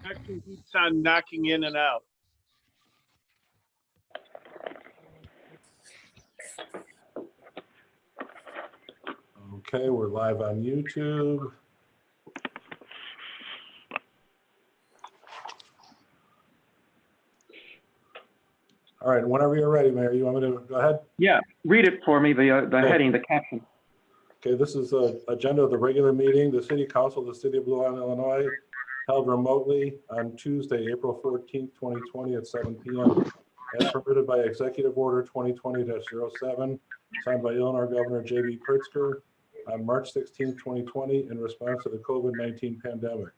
Connection keeps on knocking in and out. Okay, we're live on YouTube. All right, whenever you're ready, Mayor, you want me to go ahead? Yeah, read it for me, the heading, the caption. Okay, this is the agenda of the regular meeting. The City Council of the City of Blue Island, Illinois, held remotely on Tuesday, April 14th, 2020 at 7 p.m. as permitted by Executive Order 2020-07, signed by Illinois Governor J.B. Pritzker on March 16th, 2020 in response to the COVID-19 pandemic.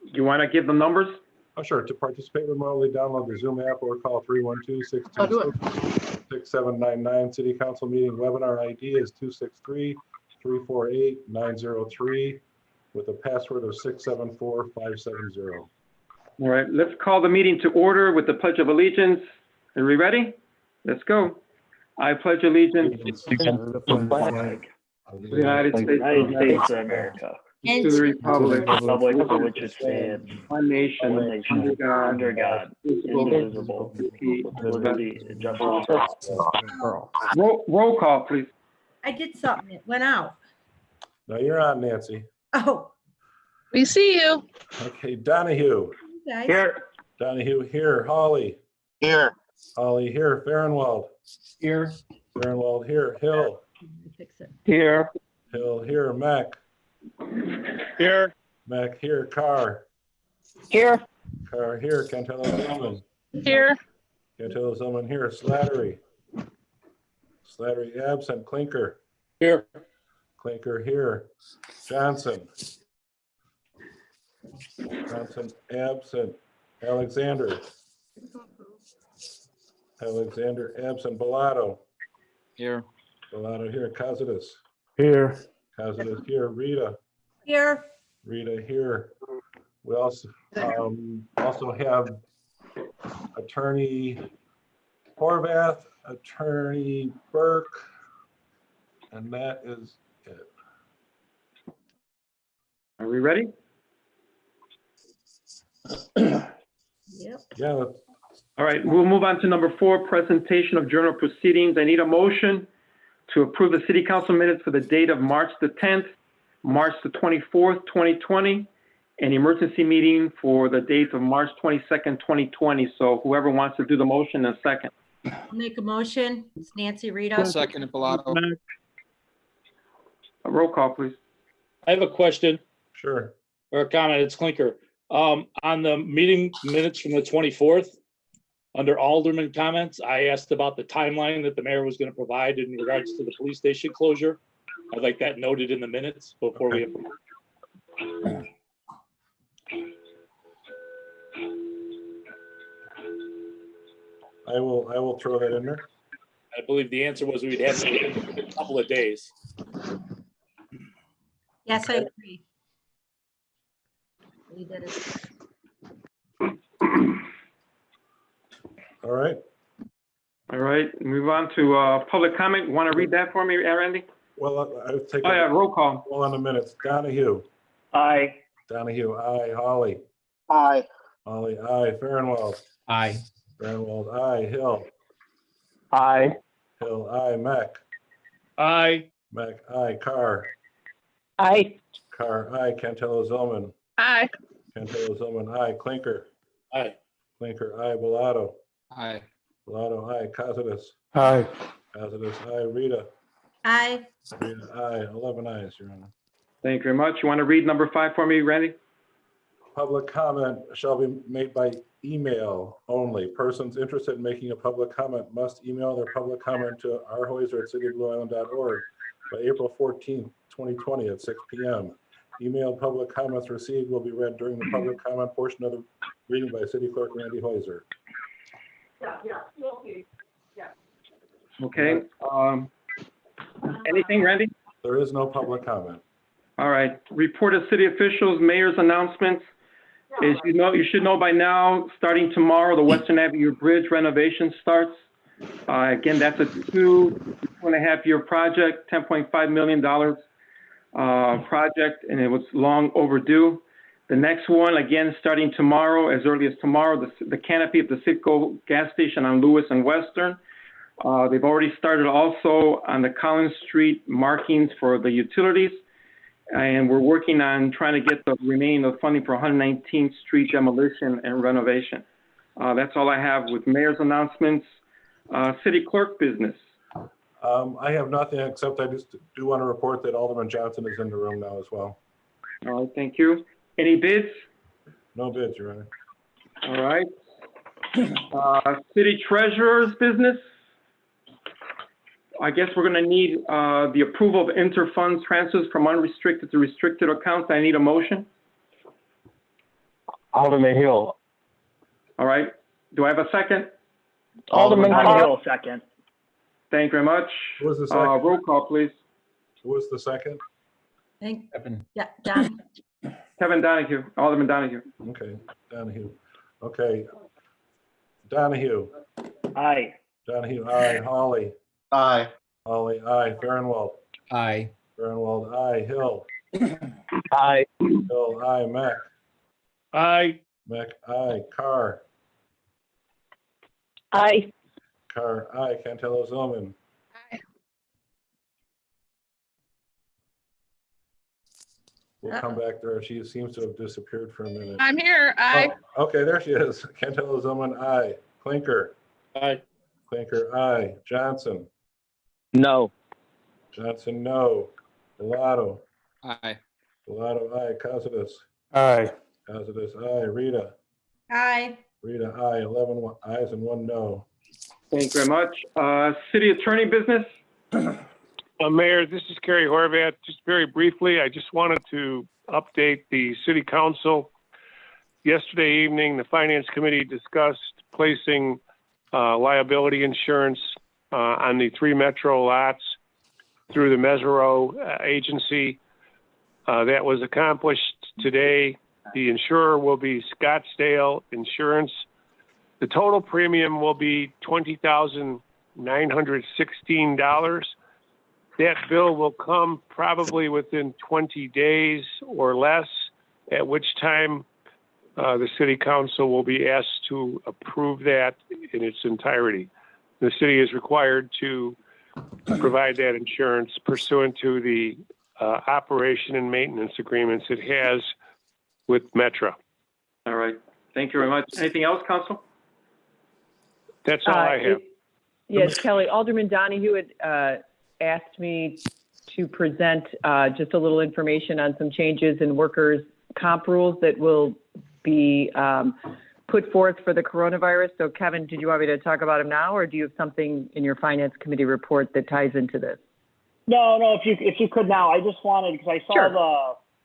You want to give the numbers? Oh, sure. To participate remotely, download the Zoom app or call 312-626-6799. City Council meeting webinar ID is 263-348-903 with a password of 674570. All right, let's call the meeting to order with the Pledge of Allegiance. Are we ready? Let's go. I pledge allegiance to the flag of the United States of America, and to the republic for which it stands, one nation, under God, indivisible, with liberty and justice. Roll call, please. I did something. It went out. Now you're on, Nancy. Oh. We see you. Okay, Donahue. Guys. Here. Donahue here. Hawley. Here. Hawley here. Farnwell. Here. Farnwell here. Hill. Fix it. Here. Hill here. Mac. Here. Mac here. Carr. Here. Carr here. Cantelo-Zylman. Here. Cantelo-Zylman here. Slattery. Slattery absent. Clinker. Here. Clinker here. Johnson. Johnson absent. Alexander. Alexander absent. Bellato. Here. Bellato here. Costas. Here. Costas here. Rita. Here. Rita here. We also have Attorney Horvath, Attorney Burke, and that is it. Are we ready? Yep. Yeah, All right, we'll move on to number 4, presentation of journal proceedings. I need a motion to approve the city council minutes for the date of March the 10th, March the 24th, 2020, and emergency meeting for the date of March 22nd, 2020. So whoever wants to do the motion, a second. I'll make a motion. It's Nancy Rita. I'll second it, Bellato. A roll call, please. I have a question sure. or a comment. It's Clinker. On the meeting minutes from the 24th, under Alderman comments, I asked about the timeline that the mayor was going to provide in regards to the police station closure. I'd like that noted in the minutes before we approve. I will throw that in there. I believe the answer was we'd have it in a couple of days. Yes, I agree. We did it. All right. All right, move on to public comment. Want to read that for me, Randy? Well, I would take Oh, yeah, roll call. well on the minutes. Donahue. Aye. Donahue, aye. Holly. Aye. Holly, aye. Farnwell. Aye. Farnwell, aye. Hill. Aye. Hill, aye. Mac. Aye. Mac, aye. Carr. Aye. Carr, aye. Cantelo-Zylman. Aye. Cantelo-Zylman, aye. Clinker. Aye. Clinker, aye. Bellato. Aye. Bellato, aye. Costas. Aye. Costas, aye. Rita. Aye. Rita, aye. 11 ayes, Your Honor. Thank you very much. You want to read number 5 for me, Randy? Public comment shall be made by email only. Persons interested in making a public comment must email their public comment to rhoiser@cityblueisland.org by April 14th, 2020 at 6 p.m. Emailed public comments received will be read during the public comment portion of the reading by City Clerk Randy Hoiser. Okay. Anything, Randy? There is no public comment. All right. Report of city officials, mayor's announcements. As you know, you should know by now, starting tomorrow, the Western Avenue Bridge renovation starts. Again, that's a 2.5 year project, $10.5 million project, and it was long overdue. The next one, again, starting tomorrow, as early as tomorrow, the canopy at the Citgo gas station on Lewis and Western. They've already started also on the Collins Street markings for the utilities. And we're working on trying to get the remaining of funding for 119th Street demolition and renovation. That's all I have with mayor's announcements. City clerk business. I have nothing except I just do want to report that Alderman Johnson is in the room now as well. All right, thank you. Any bids? No bids, Your Honor. All right. City treasurer's business. I guess we're going to need the approval of inter-fund transfers from unrestricted to restricted accounts. I need a motion. Alderman Hill. All right. Do I have a second? Alderman Hill. second. Thank you very much. Who was the second? Roll call, please. Who was the second? Thank, yeah, Don. Kevin Donahue, Alderman Donahue. Okay, Donahue. Okay. Donahue. Aye. Donahue, aye. Holly. Aye. Holly, aye. Farnwell. Aye. Farnwell, aye. Hill. Aye. Hill, aye. Mac. Aye. Mac, aye. Carr. Aye. Carr, aye. Cantelo-Zylman. We'll come back to her. She seems to have disappeared for a minute. I'm here. Aye. Oh, okay, there she is. Cantelo-Zylman, aye. Clinker. Aye. Clinker, aye. Johnson. No. Johnson, no. Bellato. Aye. Bellato, aye. Costas. Aye. Costas, aye. Rita. Aye. Rita, aye. 11 ayes and 1 no. Thank you very much. City attorney business. Mayor, this is Kerry Horvath. Just very briefly, I just wanted to update the city council. Yesterday evening, the finance committee discussed placing liability insurance on the 3 metro lots through the Mesero agency. That was accomplished today. The insurer will be Scottsdale Insurance. The total premium will be $20,916. That bill will come probably within 20 days or less, at which time the city council will be asked to approve that in its entirety. The city is required to provide that insurance pursuant to the operation and maintenance agreements it has with Metro. All right. Thank you very much. Anything else, council? That's all I have. Yes, Kelly, Alderman Donahue had asked me to present just a little information on some changes in workers' comp rules that will be put forth for the coronavirus. So Kevin, did you want me to talk about them now, or do you have something in your finance committee report that ties into this? No, if you could now, I just wanted, because I saw Sure.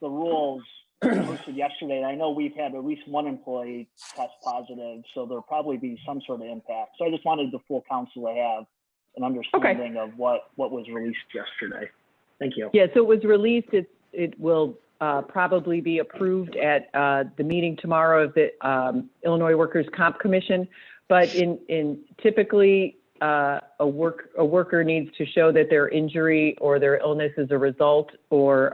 the rules posted yesterday, and I know we've had at least one employee test positive, so there'll probably be some sort of impact. So I just wanted the full council to have an understanding of what was released yesterday. Thank you. Yeah, so it was released. It will probably be approved at the meeting tomorrow of the Illinois Workers' Comp Commission. But in typically a worker needs to show that their injury or their illness is a result or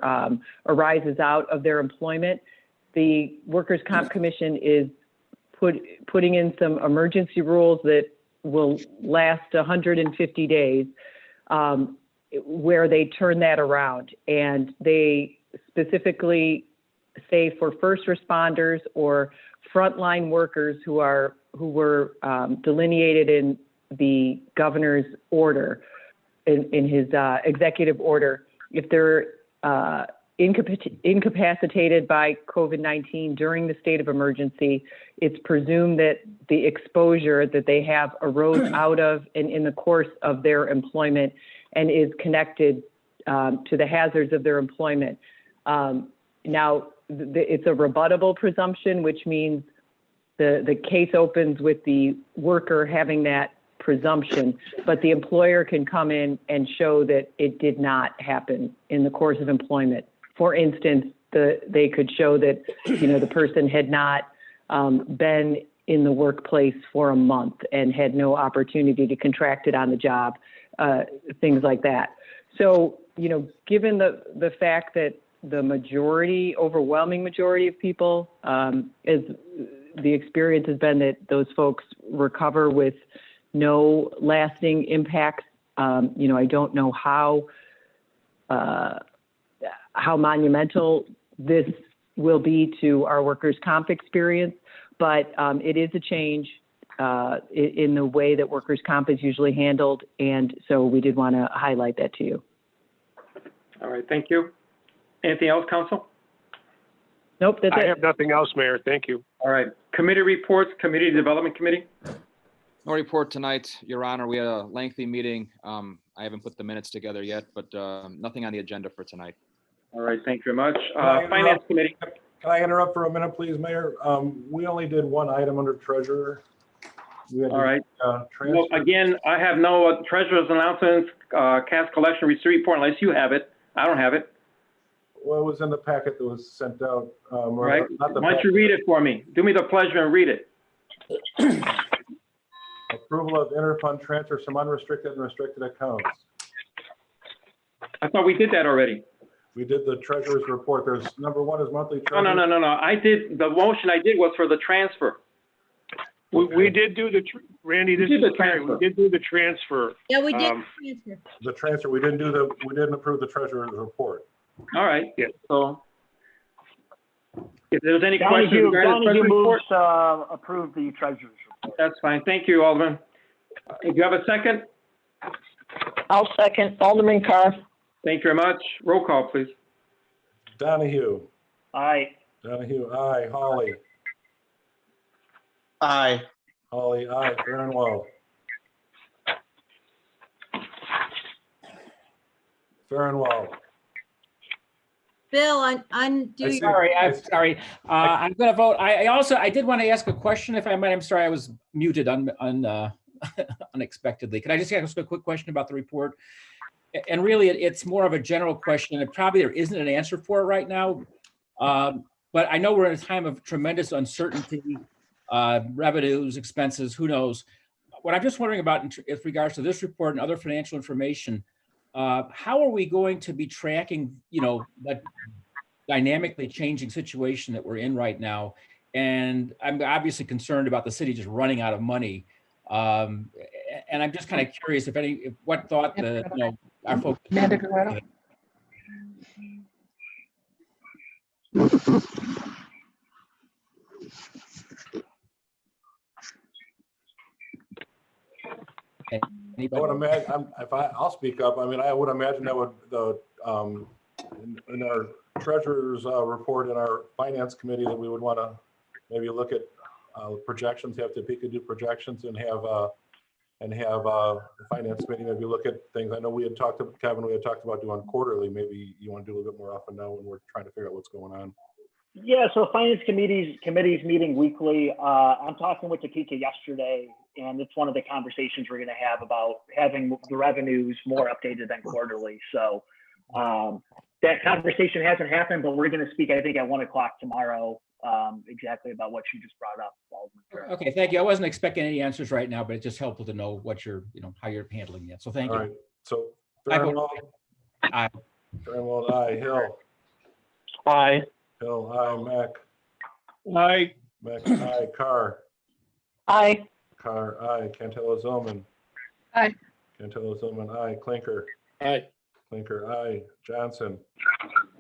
arises out of their employment. The Workers' Comp Commission is putting in some emergency rules that will last 150 days, where they turn that around, and they specifically say for first responders or frontline workers who were delineated in the governor's order, in his executive order, if they're incapacitated by COVID-19 during the state of emergency, it's presumed that the exposure that they have arose out of and in the course of their employment and is connected to the hazards of their employment. Now, it's a rebuttable presumption, which means the case opens with the worker having that presumption, but the employer can come in and show that it did not happen in the course of employment. For instance, they could show that, the person had not been in the workplace for a month and had no opportunity to contract it on the job, things like that. So, given the fact that the majority, overwhelming majority of people, is the experience has been that those folks recover with no lasting impacts. You know, I don't know how monumental this will be to our workers' comp experience, but it is a change in the way that workers' comp is usually handled, and so we did want to highlight that to you. All right, thank you. Anything else, council? Nope, that's I it. have nothing else, Mayor. Thank you. All right, committee reports, Community Development Committee. No report tonight, Your Honor. We had a lengthy meeting. I haven't put the minutes together yet, but nothing on the agenda for tonight. All right, thank you very much. I Finance interrupt? Committee. Can I interrupt for a minute, please, Mayor? We only did one item under treasurer. We had All right. Well, transfer. again, I have no treasurer's announcements, cash collection receipt report, unless you have it. I don't have it. Well, it was in the packet that was sent out. All right. Not the Why don't you packet. read it for me? Do me the pleasure and read it. Approval of interfund transfers from unrestricted and restricted accounts. I thought we did that already. We did the treasurer's report. There's number one is monthly No, treasurer. no. I did, the motion I did was for the transfer. We did do the, Randy, this We did is the Terry. transfer. We did do the transfer. Yeah, we did. The transfer, we didn't approve the treasurer's report. All right. Yeah. So if there's any Donahue, questions regarding the treasurer's report, moves, approve the treasurer's report. that's fine. Thank you, Alderman. Do you have a second? I'll second. Alderman Carr. Thank you very much. Roll call, please. Donahue. Aye. Donahue, aye. Holly. Aye. Holly, aye. Farnwell. Farnwell. Bill, I undo see. your, Sorry, I'm sorry. I'm going to vote. I did want to ask a question, if I might. I'm sorry, I was muted unexpectedly. Could I just ask a quick question about the report? And really, it's more of a general question, and probably there isn't an answer for it right now. But I know we're in a time of tremendous uncertainty, revenues, expenses, who knows? What I'm just wondering about with regards to this report and other financial information, how are we going to be tracking, that dynamically changing situation that we're in right now? And I'm obviously concerned about the city just running out of money. And I'm just kind of curious what thought our folks. I would imagine, I'll speak up. I mean, I would imagine that would, in our treasurer's report in our finance committee, that we would want to maybe look at projections, have Topeka do projections and have the finance committee maybe look at things. I know we had talked to Kevin, we had talked about doing quarterly. Maybe you want to do a little bit more often now when we're trying to figure out what's going on. Yeah, so finance committees meeting weekly. I'm talking with Topeka yesterday, and it's one of the conversations we're going to have about having the revenues more updated than quarterly. So that conversation hasn't happened, but we're going to speak, I think, at 1 o'clock tomorrow, exactly about what you just brought up, Alderman. Okay, thank you. I wasn't expecting any answers right now, but it's just helpful to know what how you're handling it. So thank you. All right. So I vote Farnwell, aye. Farnwell, aye. Hill, Aye. Hill, aye. Mac, Aye. Mac, aye. Carr, Aye. Carr, aye. Cantelo-Zylman. Aye. Cantelo-Zylman, aye. Clinker, Aye. Clinker, aye. Johnson,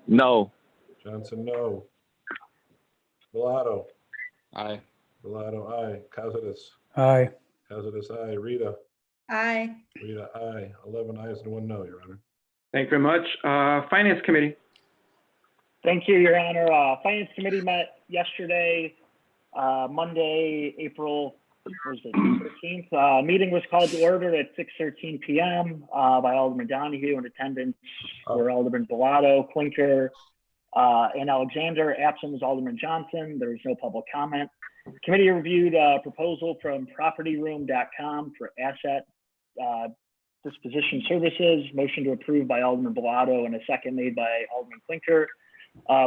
No. Johnson, no. Bellato, Aye. Bellato, aye. Costas, Aye. Costas, aye. Rita, aye. Rita, aye. 11 ayes and 1 no, Your Honor. Thank you very much. Finance Committee. Thank you, Your Honor. Finance Committee met yesterday, Monday, April 13th. Meeting was called to order at 6:13 p.m. By Alderman Donahue. In attendance were Alderman Bellato, Clinker, and Alexander. Absent was Alderman Johnson. There was no public comment. Committee reviewed a proposal from propertyroom.com for asset disposition services. Motion to approve by Alderman Bellato and a second made by Alderman Clinker.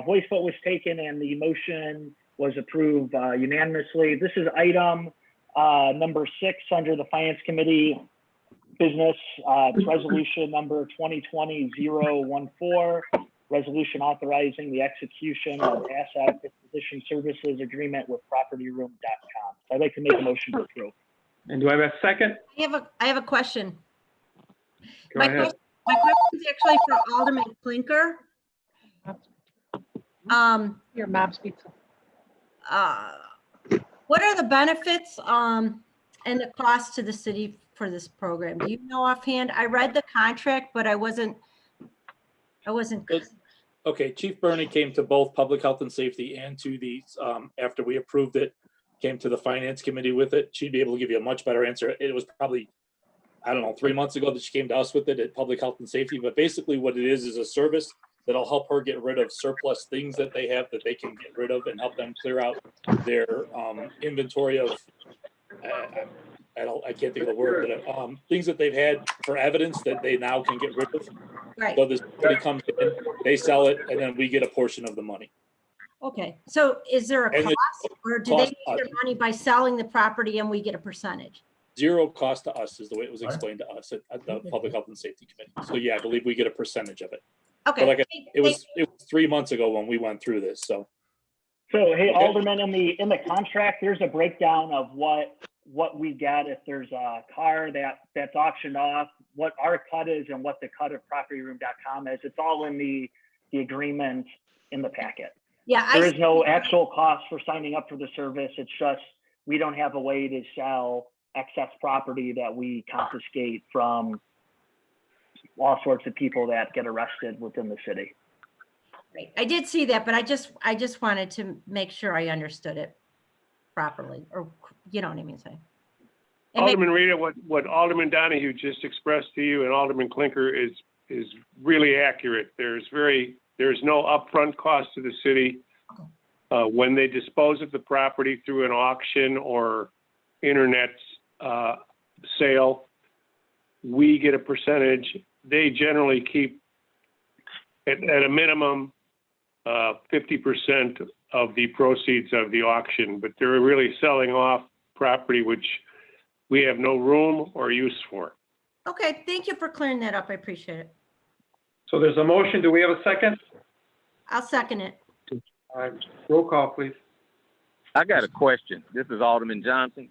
Voice vote was taken and the motion was approved unanimously. This is item number 6 under the Finance Committee business. It's resolution number 2020-014. resolution authorizing the execution of asset disposition services agreement with propertyroom.com. So I'd like to make a motion to approve. And do I have a second? I have a question. Go My ahead. question is actually for Alderman Clinker. Your mom's pizza. What are the benefits and the cost to the city for this program? Do you know offhand? I read the contract, but I wasn't. Okay, Chief Burney came to both Public Health and Safety and to the, after we approved it, came to the Finance Committee with it. She'd be able to give you a much better answer. It was probably, I don't know, 3 months ago that she came to us with it at Public Health and Safety. But basically what it is a service that'll help her get rid of surplus things that they have that they can get rid of and help them clear out their inventory of, I can't think of the word, but things that they've had for evidence that they now can get rid of. Right. So this somebody comes in, they sell it, and then we get a portion of the money. Okay. So is there a And the cost, or do they cost- make their money by selling the property and we get a percentage? Zero cost to us is the way it was explained to us at the Public Health and Safety Committee. So yeah, I believe we get a percentage of it. Okay. But like it was 3 months ago when we went through this, so. So, hey, Alderman, in the contract, there's a breakdown of what we get if there's a car that's auctioned off, what our cut is and what the cut of propertyroom.com is. It's all in the agreement in the packet. Yeah. There is no actual cost for signing up for the service. It's just, we don't have a way to sell excess property that we confiscate from all sorts of people that get arrested within the city. Right. I did see that, but I just wanted to make sure I understood it properly, or you know what I mean, say. Alderman Rita, what Alderman Donahue just expressed to you and Alderman Clinker is really accurate. There's no upfront cost to the city. When they dispose of the property through an auction or internet sale, we get a percentage. They generally keep at a minimum 50% of the proceeds of the auction, but they're really selling off property which we have no room or use for. Okay, thank you for clearing that up. I appreciate it. So there's a motion. Do we have a second? I'll second it. All right, roll call, please. I got a question. This is Alderman Johnson.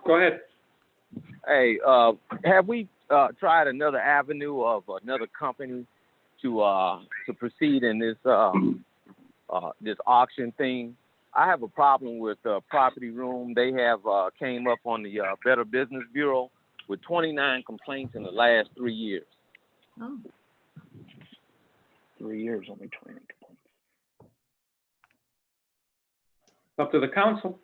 Go ahead. Hey, have we tried another avenue of another company to proceed in this this auction thing? I have a problem with Property Room. They have came up on the Better Business Bureau with 29 complaints in the last 3 years. Oh. 3 years, only 20 complaints. Up to the council.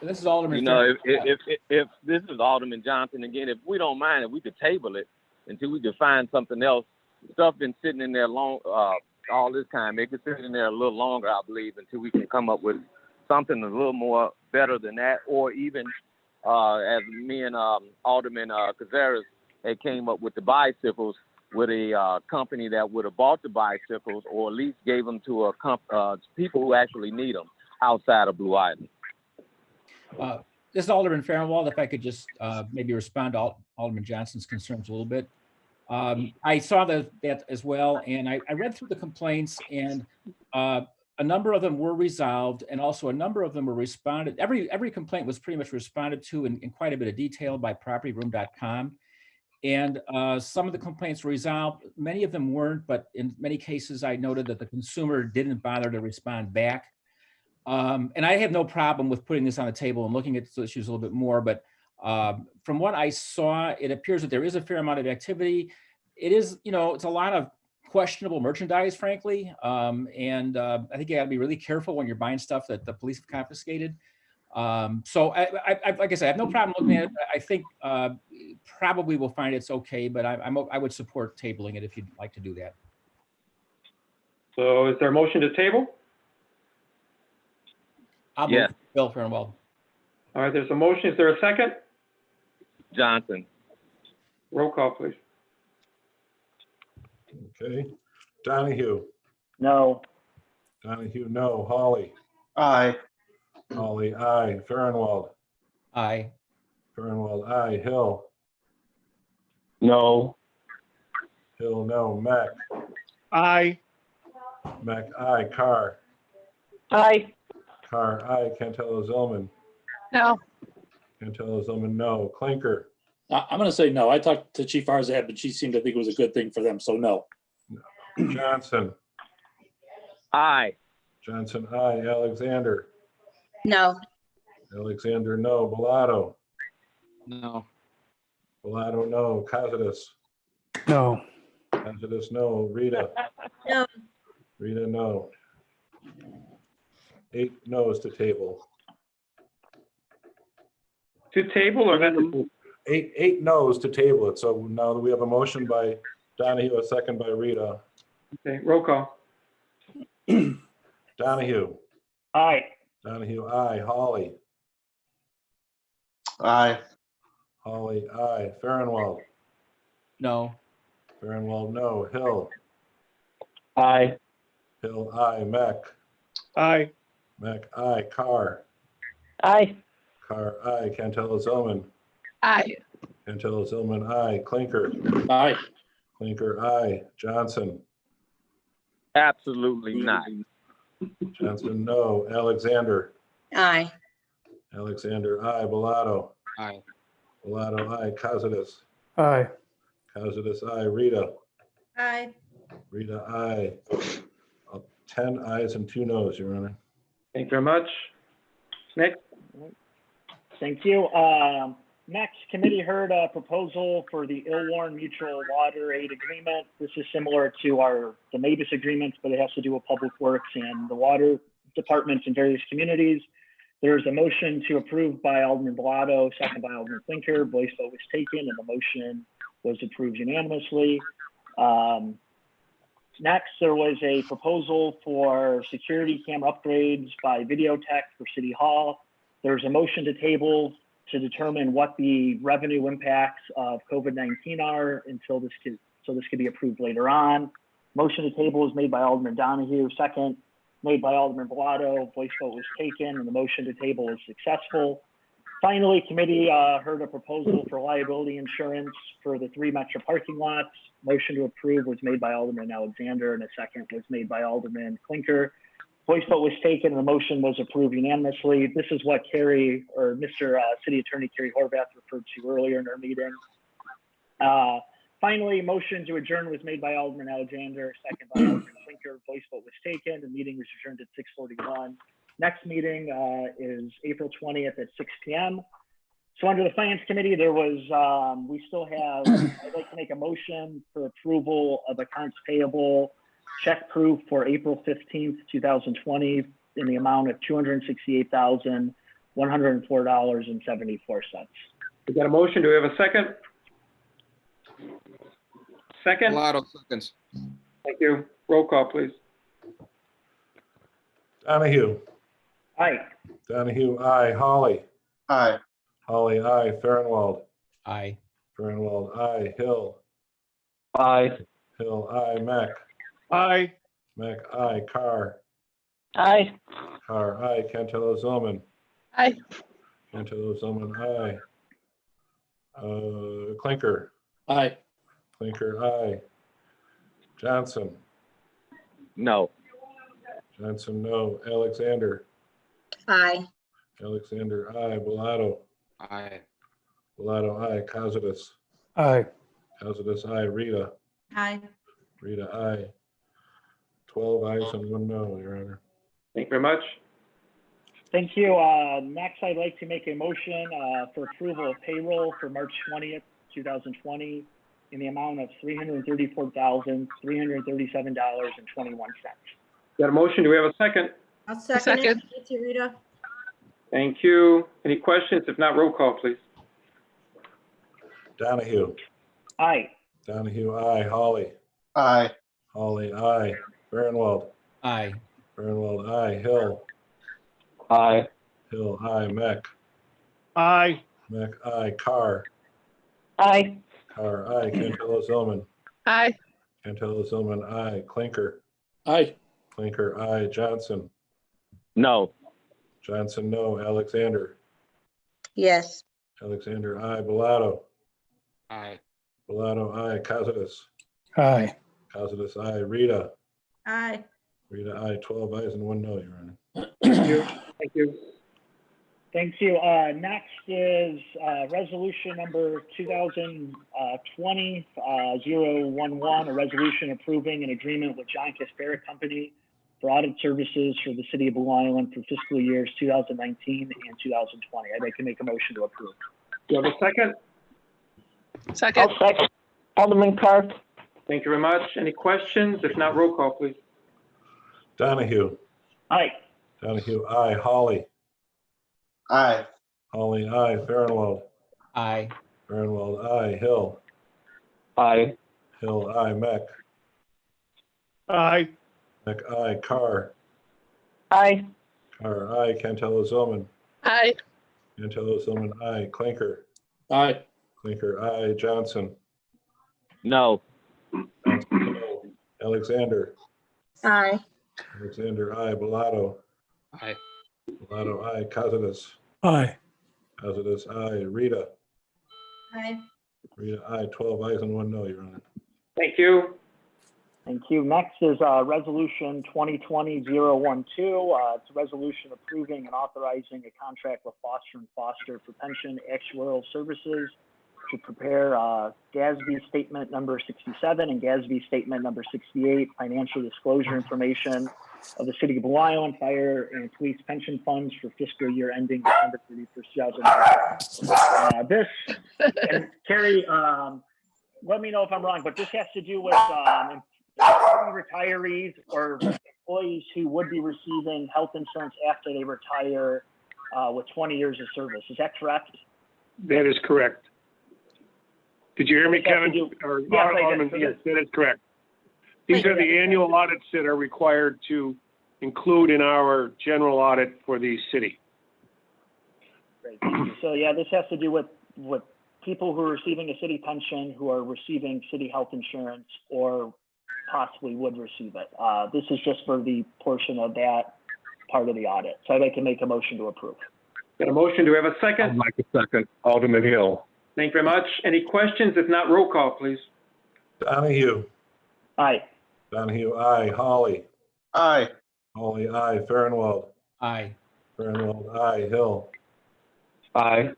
This is Alderman. You know, if this is Alderman Johnson again, if we don't mind, if we could table it until we could find something else. Stuff been sitting in there long all this time. It could sit in there a little longer, I believe, until we can come up with something a little more better than that, or even as me and Alderman Cazares had came up with the bicycles with a company that would have bought the bicycles or at least gave them to people who actually need them outside of Blue Island. This is Alderman Farnwell. If I could just maybe respond to Alderman Johnson's concerns a little bit. I saw that as well, and I read through the complaints, and a number of them were resolved, and also a number of them were responded. Every complaint was pretty much responded to in quite a bit of detail by propertyroom.com. And some of the complaints were resolved. Many of them weren't, but in many cases, I noted that the consumer didn't bother to respond back. And I have no problem with putting this on the table and looking at the issues a little bit more, but from what I saw, it appears that there is a fair amount of activity. It is, it's a lot of questionable merchandise, frankly. And I think you gotta be really careful when you're buying stuff that the police have confiscated. So I like I said, I have no problem looking at it. I think probably we'll find it's okay, but I would support tabling it if you'd like to do that. So is there a motion to table? I'll move. Bill Farnwell. All right, there's a motion. Is there a second? Johnson. Roll call, please. Okay. Donahue. No. Donahue, no. Hawley. Aye. Hawley, aye. Farnwell. Aye. Farnwell, aye. Hill. No. Hill, no. Mac, Aye. Mac, aye. Carr, Aye. Carr, aye. Cantelo-Zylman, No. Cantelo-Zylman, no. Clinker, I'm going to say no. I talked to Chief Arzad, but she seemed to think it was a good thing for them, so no. Johnson, Aye. Johnson, aye. Alexander, No. Alexander, no. Bellato, No. Bellato, no. Costas, No. Costas, no. Rita, No. Rita, no. 8 no's to table. To table or not? 8 no's to table it. So now that we have a motion by Donahue, a second by Rita. Okay, roll call. Donahue, Aye. Donahue, aye. Hawley, Aye. Hawley, aye. Farnwell, No. Farnwell, no. Hill, Aye. Hill, aye. Mac, Aye. Mac, aye. Carr, Aye. Carr, aye. Cantelo-Zylman, Aye. Cantelo-Zylman, aye. Clinker, Aye. Clinker, aye. Johnson, Absolutely not. Johnson, no. Alexander, Aye. Alexander, aye. Bellato, Aye. Bellato, aye. Costas, Aye. Costas, aye. Rita, Aye. Rita, aye. 10 ayes and 2 no's, Your Honor. Thank you very much. Next. Thank you. Next, committee heard a proposal for the Ill-Warren Mutual Water Aid Agreement. This is similar to the MABUS agreements, but it has to do with public works and the water departments in various communities. There's a motion to approve by Alderman Bellato, second by Alderman Clinker. Voice vote was taken, and the motion was approved unanimously. Next, there was a proposal for security camera upgrades by Videotech for City Hall. There's a motion to table to determine what the revenue impacts of COVID-19 are until this could be approved later on. Motion to table was made by Alderman Donahue, second made by Alderman Bellato. Voice vote was taken, and the motion to table is successful. Finally, committee heard a proposal for liability insurance for the 3 Metro parking lots. Motion to approve was made by Alderman Alexander, and a second was made by Alderman Clinker. Voice vote was taken, and the motion was approved unanimously. This is what Mr. City Attorney Kerry Horvath referred to earlier in our meeting. Finally, motion to adjourn was made by Alderman Alexander, second by Alderman Clinker. Voice vote was taken. The meeting was adjourned at 6:41. Next meeting is April 20th at 6 p.m. So under the Finance Committee, there was, I'd like to make a motion for approval of accounts payable check proof for April 15th, 2020 in the amount of $268,104.74. We got a motion. Do we have a second? Second? Bellato, seconds. Thank you. Roll call, please. Donahue, Aye. Donahue, aye. Hawley, Aye. Hawley, aye. Farnwell, Aye. Farnwell, aye. Hill, Aye. Hill, aye. Mac, Aye. Mac, aye. Carr, Aye. Carr, aye. Cantelo-Zylman, Aye. Cantelo-Zylman, aye. Clinker, Aye. Clinker, aye. Johnson, No. Johnson, no. Alexander, Aye. Alexander, aye. Bellato, Aye. Bellato, aye. Costas, Aye. Costas, aye. Rita, Aye. Rita, aye. 12 ayes and 1 no, Your Honor. Thank you very much. Thank you. Next, I'd like to make a motion for approval of payroll for March 20th, 2020 in the amount of $334,337.21. Got a motion. Do we have a second? I'll second it. Thank you, Rita. Thank you. Any questions? If not, roll call, please. Donahue, Aye. Donahue, aye. Hawley, Aye. Hawley, aye. Farnwell, Aye. Farnwell, aye. Hill, Aye. Hill, aye. Mac, Aye. Mac, aye. Carr, Aye. Carr, aye. Cantelo-Zylman, Aye. Cantelo-Zylman, aye. Clinker, Aye. Clinker, aye. Johnson, No. Johnson, no. Alexander, Yes. Alexander, aye. Bellato, Aye. Bellato, aye. Costas. Aye. Costas, aye. Rita. Aye. Rita, aye. 12 ayes and 1 no, Your Honor. Thank you. Thank you. Thank you. Next is resolution number 2020-011, a resolution approving an agreement with John Caspera Company for audit services for the city of Blue Island for fiscal years 2019 and 2020. I'd like to make a motion to approve. Do you have a second? Second. I'll second. Alderman Carr. Thank you very much. Any questions? If not, roll call, please. Donahue. Aye. Donahue, aye. Holly. Aye. Holly, aye. Farnwell. Aye. Farnwell, aye. Hill. Aye. Hill, aye. Meck. Aye. Meck, aye. Carr. Aye. Carr, aye. Cantelo-Zylman. Aye. Cantelo-Zylman, aye. Clinker. Aye. Clinker, aye. Johnson. No. Johnson, no. Alexander. Aye. Alexander, aye. Bellato. Aye. Bellato, aye. Costas. Aye. Costas, aye. Rita. Aye. Rita, aye. 12 ayes and 1 no, Your Honor. Thank you. Thank you. Next is resolution 2020-012. It's a resolution approving and authorizing a contract with Foster & Foster for pension actuarial services to prepare GASB statement number 67 and GASB statement number 68, financial disclosure information of the city of Blue Island Fire and Police pension funds for fiscal year ending December 31st, 2019. This, and Carrie, let me know if I'm wrong, but this has to do with retirees or employees who would be receiving health insurance after they retire with 20 years of service. Is that correct? That is correct. Did you hear me, Kevin? Yes, I Alderman? did. Yes, that is correct. These are the annual audits that are required to include in our general audit for the city. Great. Thank you. So yeah, this has to do with people who are receiving a city pension, who are receiving city health insurance, or possibly would receive it. This is just for the portion of that part of the audit. So I'd like to make a motion to approve. Got a motion. Do we have a second? I'd like a second. Alderman Hill. Thank you very much. Any questions? If not, roll call, please. Donahue. Aye. Donahue, aye. Holly. Aye. Holly, aye. Farnwell. Aye. Farnwell, aye. Hill. Aye.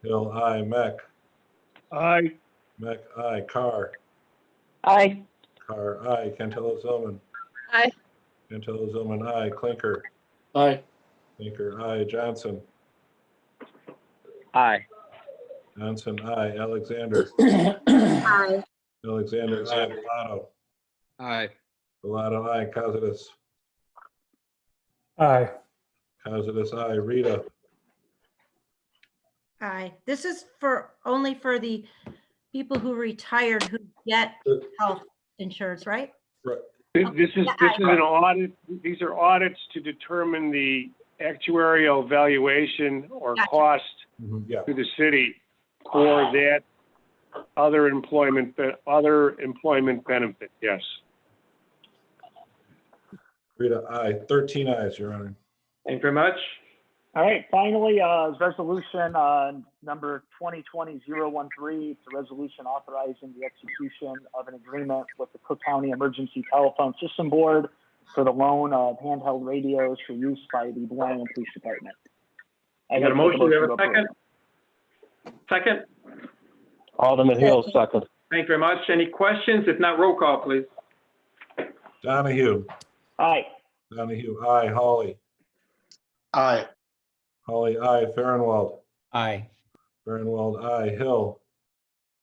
Hill, aye. Meck. Aye. Meck, aye. Carr. Aye. Carr, aye. Cantelo-Zylman. Aye. Cantelo-Zylman, aye. Clinker. Aye. Clinker, aye. Johnson. Aye. Johnson, aye. Alexander. Aye. Alexander, aye. Bellato. Aye. Bellato, aye. Costas. Aye. Costas, aye. Rita. Aye. This is only for the people who retired who get health insurance, right? Right. This is an audit. These are audits to determine the actuarial valuation or Gotcha. cost Yeah. to the city for that other employment benefit. Yes. Rita, aye. 13 ayes, Your Honor. Thank you very much. All right, finally, is resolution number 2020-013. It's a resolution authorizing the execution of an agreement with the Cook County Emergency Telephone System Board for the loan of handheld radios for use by the Blue Island Police Department. I got a motion. Do we have a second? Second? Alderman Hill, second. Thank you very much. Any questions? If not, roll call, please. Donahue. Aye. Donahue, aye. Holly. Aye. Holly, aye. Farnwell. Aye. Farnwell, aye. Hill.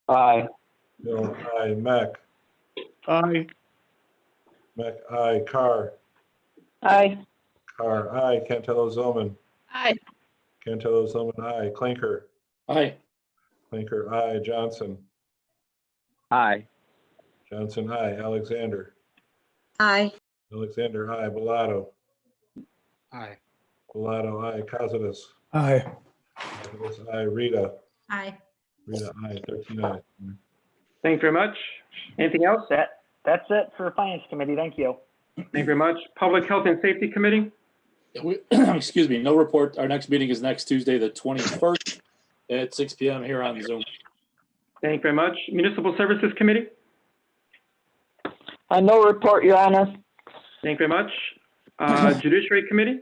Aye. Hill, aye. Meck. Aye. Meck, aye. Carr. Aye. Carr, aye. Cantelo-Zylman. Aye. Cantelo-Zylman, aye. Clinker. Aye. Clinker, aye. Johnson. Aye. Johnson, aye. Alexander. Aye. Alexander, aye. Bellato. Aye. Bellato, aye. Costas. Aye. Costas, aye. Rita. Aye. Rita, aye. 13 ayes. Thank you very much. Anything else? That's it for Finance Committee. Thank you. Thank you very much. Public Health and Safety Committee? Excuse me, no report. Our next meeting is next Tuesday, the 21st at 6 p.m. here on Zoom. Thank you very much. Municipal Services Committee? No report, Your Honor. Thank you very much. Judiciary Committee?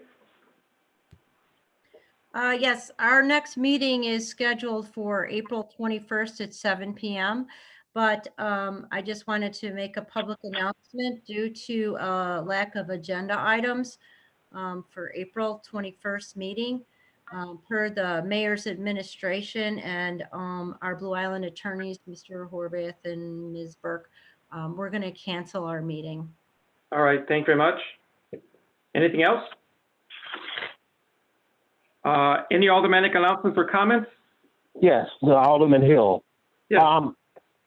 Yes, our next meeting is scheduled for April 21st at 7 p.m. But I just wanted to make a public announcement due to lack of agenda items for April 21st meeting. Per the mayor's administration and our Blue Island attorneys, Mr. Horvath and Ms. Burke, we're going to cancel our meeting. All right, thank you very much. Anything else? Any aldermanic announcements or comments? Yes, the Alderman Hill. Yeah.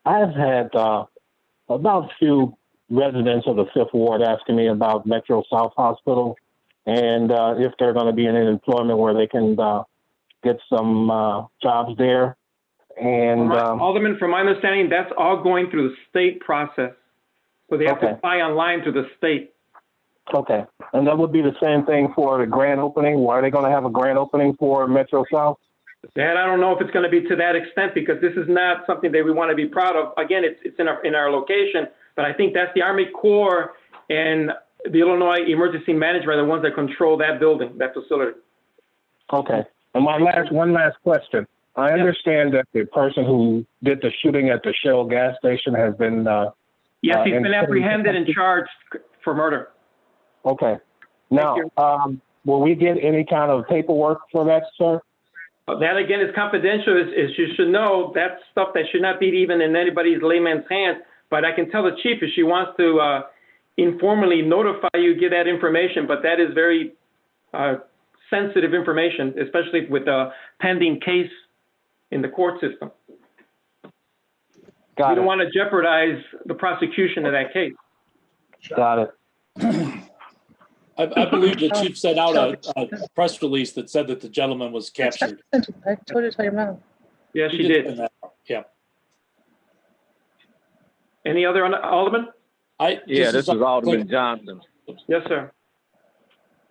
I've had about a few residents of the Fifth Ward asking me about Metro South Hospital and if they're going to be in an employment where they can get some jobs there. And Alderman, from my understanding, that's all going through the state process. So they have to apply online to the state. Okay. And that would be the same thing for the grand opening? Why are they going to have a grand opening for Metro South? That I don't know if it's going to be to that extent because this is not something that we want to be proud of. Again, it's in our location, but I think that's the Army Corps and the Illinois Emergency Management are the ones that control that building, that facility. Okay. And one last question. I understand that the person who did the shooting at the Shell gas station has been yes, he's been apprehended and charged for murder. Okay. Now, will we get any kind of paperwork for that, sir? That again is confidential. As you should know, that's stuff that should not be even in anybody's layman's hands. But I can tell the chief if she wants to informally notify you, give that information. But that is very sensitive information, especially with a pending case in the court system. You don't want to jeopardize the prosecution of that case. Got it. I believe the chief sent out a press release that said that the gentleman was captured. I told you to tell your mom. Yeah, she did. Yeah. Any other alderman? This is Alderman Johnson. Yes, sir.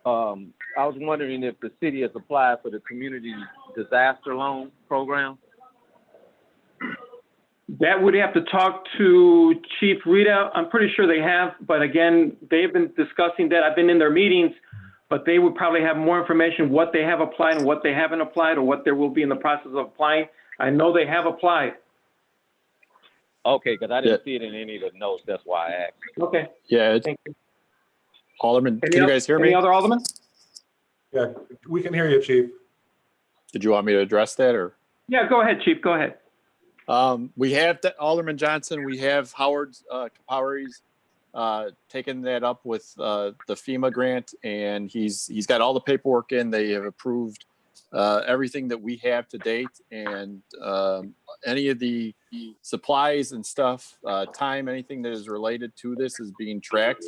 I was wondering if the city has applied for the community disaster loan program. That would have to talk to Chief Rita. I'm pretty sure they have, but again, they've been discussing that. I've been in their meetings, but they would probably have more information what they have applied and what they haven't applied or what there will be in the process of applying. I know they have applied. Okay, because I didn't see it in any of the notes. That's why I asked. Okay. Yeah. Thank you. Alderman, can you guys hear me? Any other alderman? Yeah, we can hear you, Chief. Did you want me to address that or? Yeah, go ahead, Chief. Go ahead. We have Alderman Johnson. We have Howard Kapowry's taken that up with the FEMA grant, and he's got all the paperwork in. They have approved everything that we have to date, and any of the supplies and stuff, time, anything that is related to this is being tracked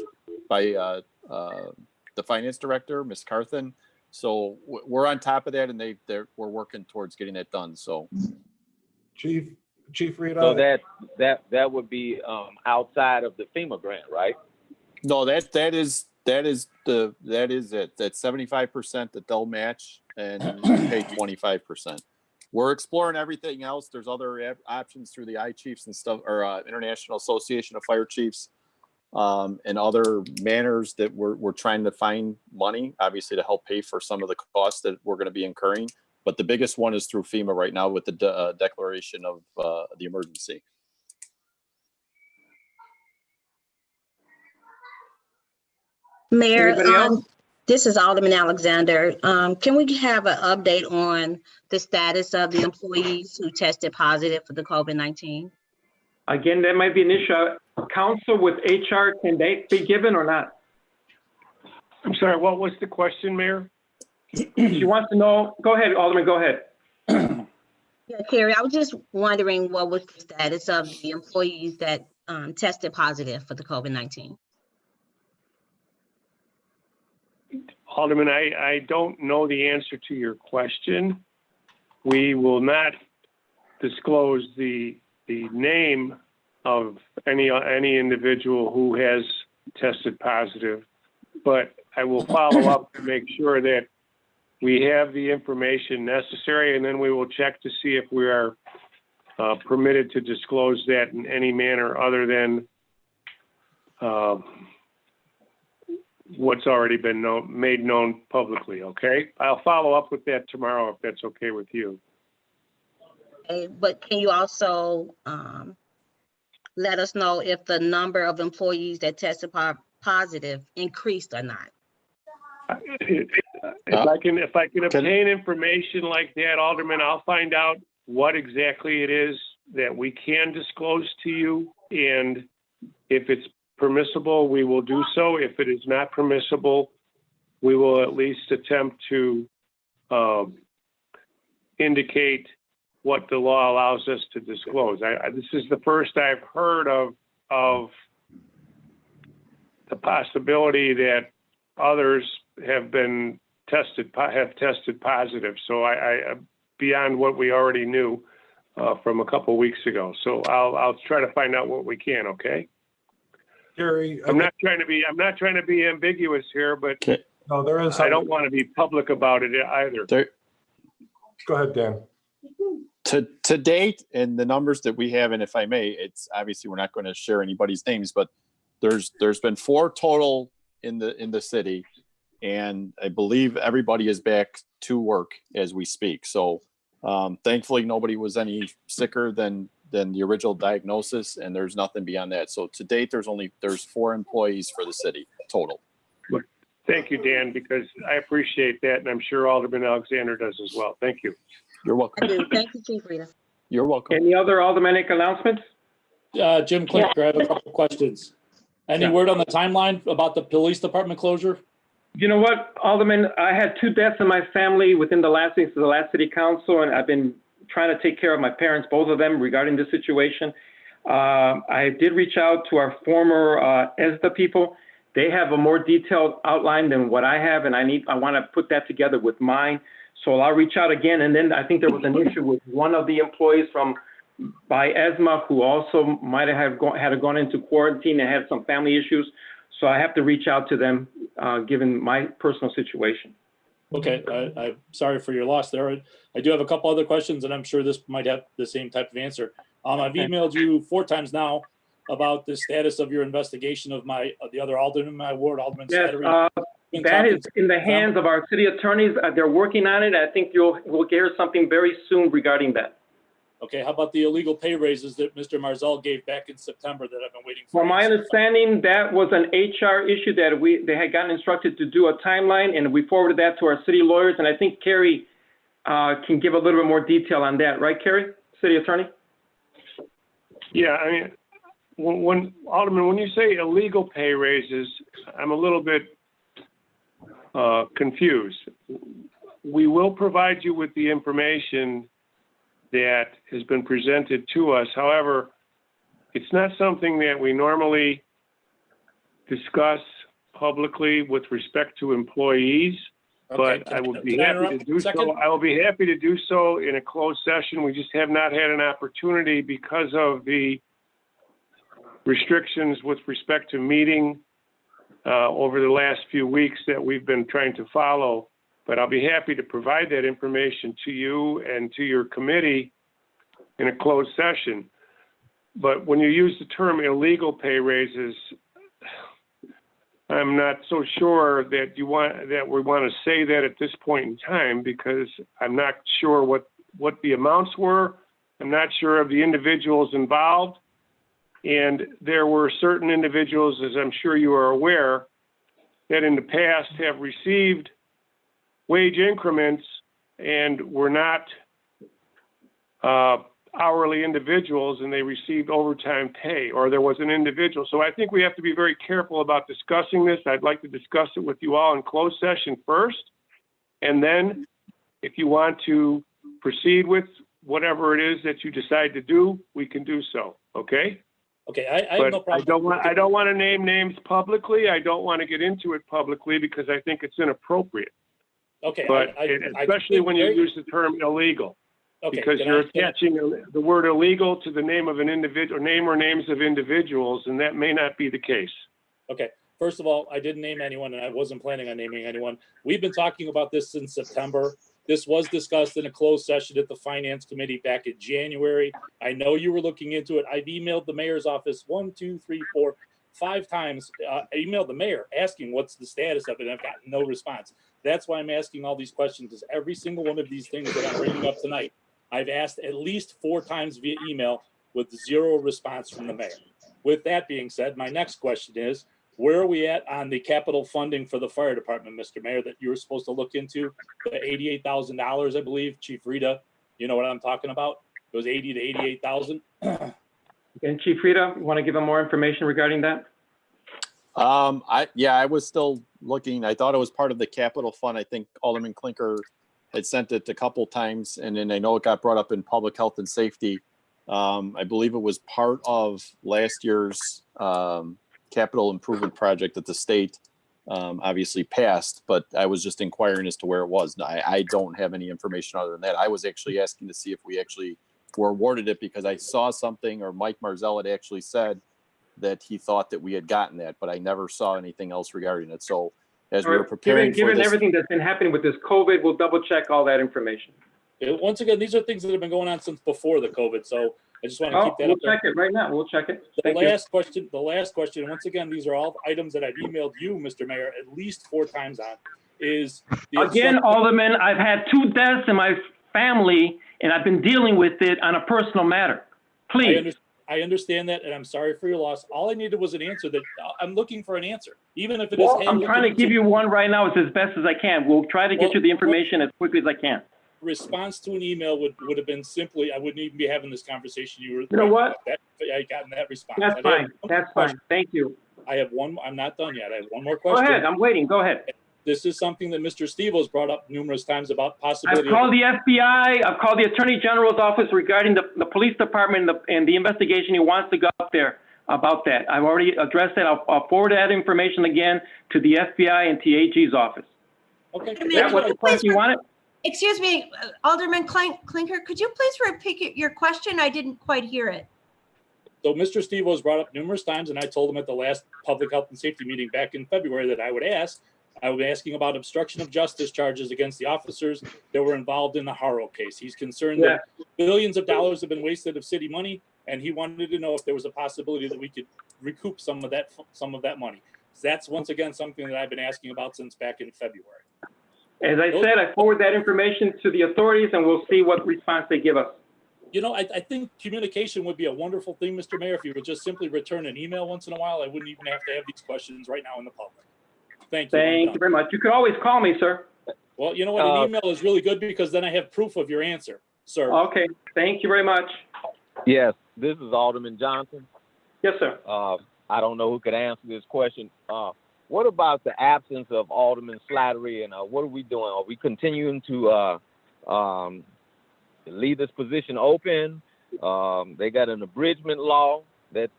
by the finance director, Ms. Carthen. So we're on top of that, and we're working towards getting that done. So, Chief Rita. So that would be outside of the FEMA grant, right? No, that is it. That's 75% that they'll match, and you pay 25%. We're exploring everything else. There's other options through the I-Chiefs and stuff, or International Association of Fire Chiefs, and other manners that we're trying to find money, obviously, to help pay for some of the costs that we're going to be incurring. But the biggest one is through FEMA right now with the declaration of the emergency. Mayor, this is Alderman Alexander. Can we have an update on the status of the employees who tested positive for the COVID-19? Again, that might be an issue. Council with HR, can they be given or not? I'm sorry, what was the question, Mayor? She wants to know. Go ahead, Alderman, go ahead. Yeah, Terry, I was just wondering what was the status of the employees that tested positive for the COVID-19? Alderman, I don't know the answer to your question. We will not disclose the name of any individual who has tested positive, but I will follow up to make sure that we have the information necessary, and then we will check to see if we are permitted to disclose that in any manner other than what's already been made known publicly, okay? I'll follow up with that tomorrow if that's okay with you. Okay, but can you also let us know if the number of employees that tested positive increased or not? If I can obtain information like that, Alderman, I'll find out what exactly it is that we can disclose to you. And if it's permissible, we will do so. If it is not permissible, we will at least attempt to indicate what the law allows us to disclose. This is the first I've heard of the possibility that others have tested positive. So I beyond what we already knew from a couple weeks ago. So I'll try to find out what we can. Okay. Gary, I'm not trying to be ambiguous here, but no, there is. I don't want to be public about it either. Go ahead, Dan. To date, and the numbers that we have, and if I may, it's obviously we're not going to share anybody's names, but there's been 4 total in the city, and I believe everybody is back to work as we speak. So thankfully, nobody was any sicker than the original diagnosis, and there's nothing beyond that. So to date, there's 4 employees for the city total. Thank you, Dan, because I appreciate that, and I'm sure Alderman Alexander does as well. Thank you. You're welcome. I do. Thank you, Chief Rita. You're welcome. Any other aldermanic announcements? Jim Clinker, I have a couple questions. Any word on the timeline about the police department closure? You know what, Alderman, I had 2 deaths in my family within the last city council, and I've been trying to take care of my parents, both of them, regarding this situation. I did reach out to our former ESDA people. They have a more detailed outline than what I have, and I want to put that together with mine. So I'll reach out again. And then I think there was an issue with one of the employees by ESMA who also might have gone into quarantine and had some family issues. So I have to reach out to them, given my personal situation. Okay, I'm sorry for your loss there. I do have a couple other questions, and I'm sure this might have the same type of answer. I've emailed you 4 times now about the status of your investigation of the other alderman in my ward, Alderman Slattery. That is in the hands of our city attorneys. They're working on it. I think we'll hear something very soon regarding that. Okay, how about the illegal pay raises that Mr. Marzal gave back in September that I've been waiting for? From my understanding, that was an HR issue that they had gotten instructed to do a timeline, and we forwarded that to our city lawyers. And I think Carrie can give a little bit more detail on that, right, Carrie, city attorney? Yeah, I mean, Alderman, when you say illegal pay raises, I'm a little bit confused. We will provide you with the information that has been presented to us. However, it's not something that we normally discuss publicly with respect to employees, but I will be happy to do so. I will be happy to do so in a closed session. We just have not had an opportunity because of the restrictions with respect to meeting over the last few weeks that we've been trying to follow. But I'll be happy to provide that information to you and to your committee in a closed session. But when you use the term illegal pay raises, I'm not so sure that we want to say that at this point in time, because I'm not sure what the amounts were. I'm not sure of the individuals involved. And there were certain individuals, as I'm sure you are aware, that in the past have received wage increments and were not hourly individuals, and they received overtime pay, or there was an individual. So I think we have to be very careful about discussing this. I'd like to discuss it with you all in closed session first. And then if you want to proceed with whatever it is that you decide to do, we can do so. Okay? Okay, I have no problem. I don't want to name names publicly. I don't want to get into it publicly because I think it's inappropriate. Okay. But especially when you use the term illegal. Okay, because you're attaching the word illegal to the name of an individual, name or names of individuals, and that may not be the case. Okay. First of all, I didn't name anyone, and I wasn't planning on naming anyone. We've been talking about this since September. This was discussed in a closed session at the Finance Committee back in January. I know you were looking into it. I've emailed the mayor's office 5 times. I emailed the mayor asking what's the status of it, and I've gotten no response. That's why I'm asking all these questions, because every single one of these things that I'm bringing up tonight, I've asked at least 4 times via email with 0 response from the mayor. With that being said, my next question is, where are we at on the capital funding for the fire department, Mr. Mayor, that you were supposed to look into? The $88,000, I believe, Chief Rita, you know what I'm talking about? It was 80 to 88,000. And Chief Rita, you want to give them more information regarding that? I was still looking. I thought it was part of the capital fund. I think Alderman Clinker had sent it a couple times, and then I know it got brought up in public health and safety. I believe it was part of last year's capital improvement project that the state obviously passed, but I was just inquiring as to where it was. I don't have any information other than that. I was actually asking to see if we actually were awarded it, because I saw something, or Mike Marzell had actually said that he thought that we had gotten that, but I never saw anything else regarding it. So as we were preparing given everything that's been happening with this COVID, we'll double check all that information. Once again, these are things that have been going on since before the COVID, so I just want to keep that up there. We'll check it right now. We'll check it. The last question, once again, these are all items that I've emailed you, Mr. Mayor, at least 4 times on, is again, Alderman, I've had 2 deaths in my family, and I've been dealing with it on a personal matter. Please. I understand that, and I'm sorry for your loss. All I needed was an answer. That I'm looking for an answer, even if it is. I'm trying to give you one right now. It's as best as I can. We'll try to get you the information as quickly as I can. Response to an email would have been simply, I wouldn't even be having this conversation. You know what? I gotten that response. That's fine. That's fine. Thank you. I have one. I'm not done yet. I have one more question. Go ahead. I'm waiting. Go ahead. This is something that Mr. Stevo's brought up numerous times about possibility. I've called the FBI. I've called the Attorney General's office regarding the police department and the investigation. He wants to go up there about that. I've already addressed that. I'll forward that information again to the FBI and to AG's office. Okay. Is that what the question you wanted? Excuse me, Alderman Clinker, could you please repeat your question? I didn't quite hear it. So Mr. Stevo's brought up numerous times, and I told him at the last public health and safety meeting back in February that I would ask. I was asking about obstruction of justice charges against the officers that were involved in the Haro case. He's concerned that billions of dollars have been wasted of city money, and he wanted to know if there was a possibility that we could recoup some of that money. So that's once again something that I've been asking about since back in February. As I said, I forward that information to the authorities, and we'll see what response they give us. You know, I think communication would be a wonderful thing, Mr. Mayor. If you would just simply return an email once in a while, I wouldn't even have to have these questions right now in the public. Thank you. Thank you very much. You could always call me, sir. Well, you know what? An email is really good because then I have proof of your answer, sir. Okay. Thank you very much. Yes, this is Alderman Johnson. Yes, sir. I don't know who could answer this question. What about the absence of Alderman Slattery, and what are we doing? Are we continuing to leave this position open? They got an abridgment law that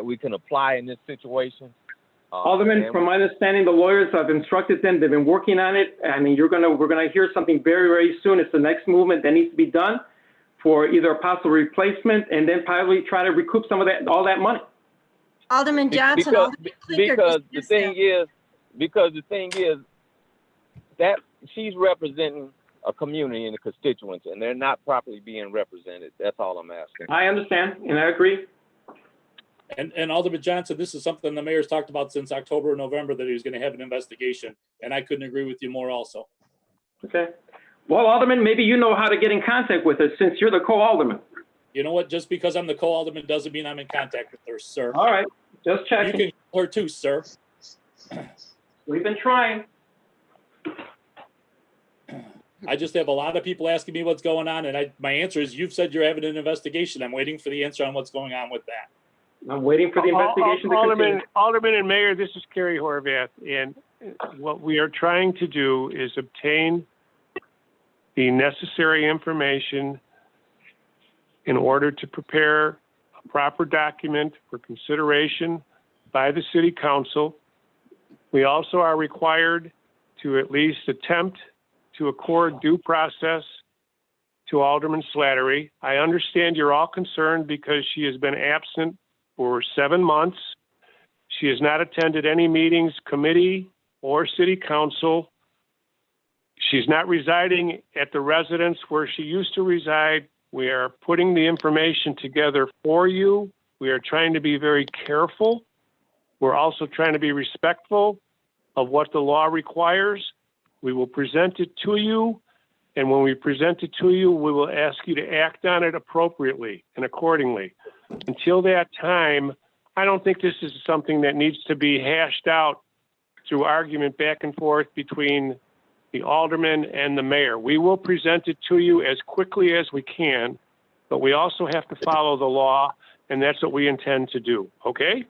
we can apply in this situation. Alderman, from my understanding, the lawyers have instructed them. They've been working on it. I mean, we're gonna hear something very, very soon. It's the next movement that needs to be done for either a possible replacement, and then probably try to recoup some of all that money. Alderman Johnson. Because the thing is that she's representing a community and a constituency, and they're not properly being represented. That's all I'm asking. I understand, and I agree. And Alderman Johnson, this is something the mayor's talked about since October or November, that he was going to have an investigation, and I couldn't agree with you more also. Okay. Well, Alderman, maybe you know how to get in contact with us since you're the co-alderman. You know what? Just because I'm the co-alderman doesn't mean I'm in contact with her, sir. All right. Just checking. You can call her too, sir. We've been trying. I just have a lot of people asking me what's going on, and my answer is, you've said you're having an investigation. I'm waiting for the answer on what's going on with that. I'm waiting for the investigation to continue. Alderman and Mayor, this is Kerry Horvath, and what we are trying to do is obtain the necessary information in order to prepare a proper document for consideration by the City Council. We also are required to at least attempt to accord due process to Alderman Slattery. I understand you're all concerned because she has been absent for 7 months. She has not attended any meetings, committee or City Council. She's not residing at the residence where she used to reside. We are putting the information together for you. We are trying to be very careful. We're also trying to be respectful of what the law requires. We will present it to you. And when we present it to you, we will ask you to act on it appropriately and accordingly. Until that time, I don't think this is something that needs to be hashed out through argument back and forth between the alderman and the mayor. We will present it to you as quickly as we can, but we also have to follow the law, and that's what we intend to do, okay?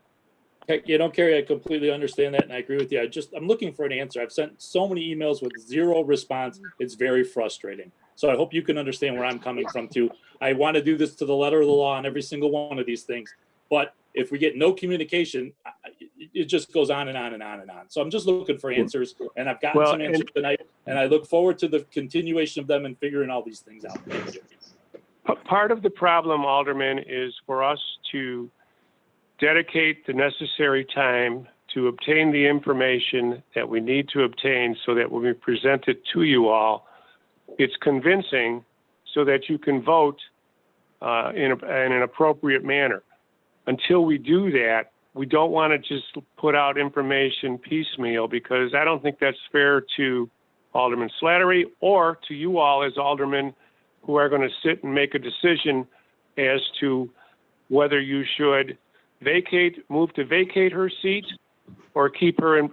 Hey, Kerry, I completely understand that, and I agree with you. I'm looking for an answer. I've sent so many emails with zero response. It's very frustrating. So I hope you can understand where I'm coming from too. I want to do this to the letter of the law on every single one of these things, but if we get no communication, it just goes on and on and on and on. So I'm just looking for answers, and I've gotten some answers tonight, and I look forward to the continuation of them and figuring all these things out. Thank you. Part of the problem, Alderman, is for us to dedicate the necessary time to obtain the information that we need to obtain so that when we present it to you all, it's convincing so that you can vote in an appropriate manner. Until we do that, we don't want to just put out information piecemeal, because I don't think that's fair to Alderman Slattery or to you all as aldermen who are going to sit and make a decision as to whether you should move to vacate her seat or keep her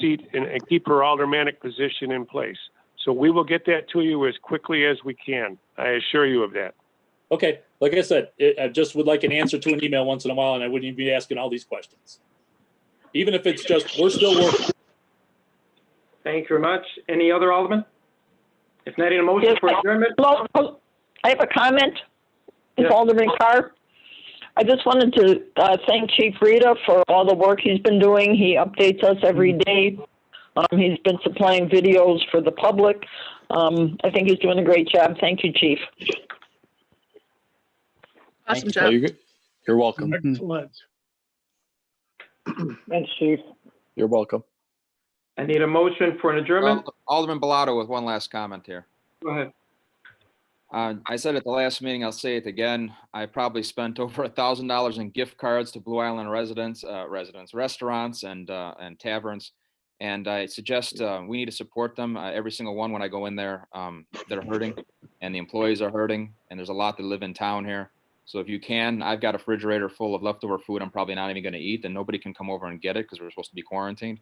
seat and keep her aldermanic position in place. So we will get that to you as quickly as we can. I assure you of that. Okay, like I said, I just would like an answer to an email once in a while, and I wouldn't even be asking all these questions. Even if it's just, we're still working. Thank you very much. Any other alderman? If not, any motion Yes, for adjournment? Hello, I have a comment. It's Yes. Alderman Carr. I just wanted to thank Chief Rita for all the work he's been doing. He updates us every day. He's been supplying videos for the public. I think he's doing a great job. Thank you, Chief. Awesome job. You're welcome. Excellent. Thanks, Chief. You're welcome. I need a motion for an adjournment. Alderman Bellato with one last comment here. Go ahead. I said at the last meeting, I'll say it again. I probably spent over $1,000 in gift cards to Blue Island restaurants and taverns. And I suggest we need to support them. Every single one when I go in there, they're hurting and the employees are hurting. And there's a lot that live in town here. So if you can, I've got a refrigerator full of leftover food I'm probably not even going to eat, and nobody can come over and get it because we're supposed to be quarantined.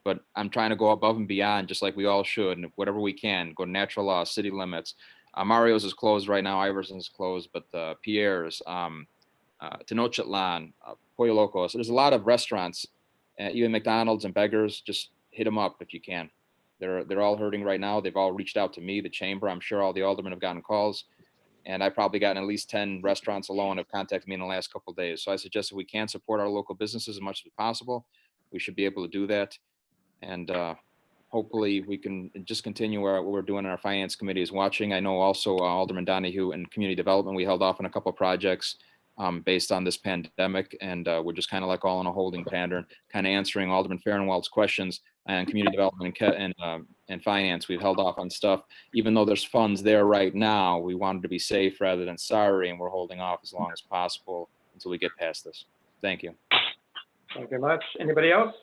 But I'm trying to go above and beyond, just like we all should, and whatever we can, go to natural law, city limits. Mario's is closed right now. Iverson's closed, but Pierre's, Tenochtitlan, Pollo Loco. So there's a lot of restaurants, even McDonald's and Beggars. Just hit them up if you can. They're all hurting right now. They've all reached out to me, the chamber. I'm sure all the aldermen have gotten calls. And I've probably gotten at least 10 restaurants alone have contacted me in the last couple of days. So I suggest that we can support our local businesses as much as possible. We should be able to do that. And hopefully we can just continue what we're doing. Our finance committee is watching. I know also Alderman Donahue and community development, we held off on a couple of projects based on this pandemic. And we're just kind of like all in a holding pattern, kind of answering Alderman Farnwell's questions and community development and finance. We've held off on stuff, even though there's funds there right now. We wanted to be safe rather than sorry, and we're holding off as long as possible until we get past this. Thank you. Thank you very much. Anybody else?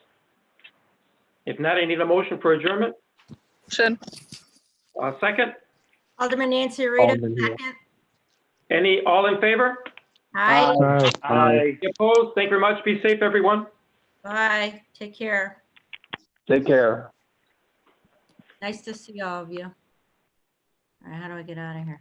If not, I need a motion for adjournment. Motion. Second. Alderman Nancy Rita, second. All in favor? Aye. Aye. Opposed? Thank you very much. Be safe, everyone. Bye. Take care. Take care. Nice to see all of you. All right, how do I get out of here?